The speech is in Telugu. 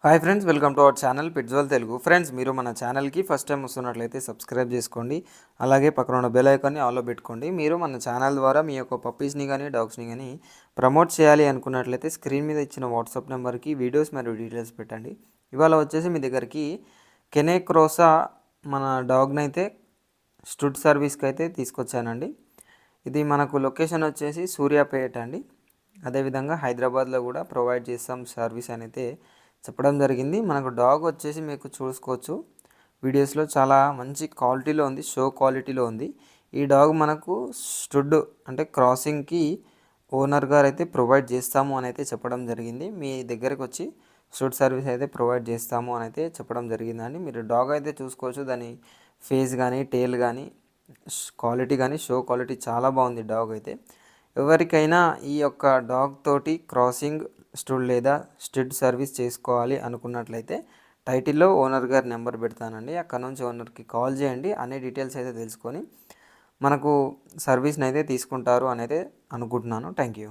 Hi friends, welcome to our channel పిట్జ్వల్ తెలుగు. ఫ్రెండ్స్, మీరు మన ఛానల్కి ఫస్ట్ టైం వస్తున్నట్లయితే సబ్స్క్రైబ్ చేసుకోండి. అలాగే పక్కన ఉన్న బెల్ ఐకాన్ని ఆల్లో పెట్టుకోండి. మీరు మన ఛానల్ ద్వారా మీ యొక్క పప్పీస్ని కానీ డాగ్స్ని కానీ ప్రమోట్ చేయాలి అనుకున్నట్లయితే స్క్రీన్ మీద ఇచ్చిన వాట్సాప్ నెంబర్కి వీడియోస్ మరియు డీటెయిల్స్ పెట్టండి. ఇవాళ వచ్చేసి మీ దగ్గరికి కెనేక్రోసా మన డాగ్ని అయితే స్టూడ్ సర్వీస్కి అయితే తీసుకొచ్చానండి. ఇది మనకు లొకేషన్ వచ్చేసి సూర్యాపేట అండి. అదేవిధంగా హైదరాబాద్లో కూడా ప్రొవైడ్ చేస్తాం సర్వీస్ అని అయితే చెప్పడం జరిగింది. మనకు డాగ్ వచ్చేసి మీకు చూసుకోవచ్చు వీడియోస్లో, చాలా మంచి క్వాలిటీలో ఉంది, షో క్వాలిటీలో ఉంది. ఈ డాగ్ మనకు స్టుడ్ అంటే క్రాసింగ్కి ఓనర్ గారు అయితే ప్రొవైడ్ చేస్తాము అని అయితే చెప్పడం జరిగింది. మీ దగ్గరకు వచ్చి స్టుడ్ సర్వీస్ అయితే ప్రొవైడ్ చేస్తాము అని అయితే చెప్పడం జరిగిందండి. మీరు డాగ్ అయితే చూసుకోవచ్చు, దాని ఫేస్ కానీ టేల్ కానీ క్వాలిటీ కానీ షో క్వాలిటీ చాలా బాగుంది డాగ్ అయితే. ఎవరికైనా ఈ యొక్క డాగ్ తోటి క్రాసింగ్ స్టూడ్ లేదా స్టిడ్ సర్వీస్ చేసుకోవాలి అనుకున్నట్లయితే టైటిల్లో ఓనర్ గారి నెంబర్ పెడతానండి. అక్కడ నుంచి ఓనర్కి కాల్ చేయండి. అన్ని డీటెయిల్స్ అయితే తెలుసుకొని మనకు సర్వీస్ని అయితే తీసుకుంటారు అని అయితే అనుకుంటున్నాను. Thank you.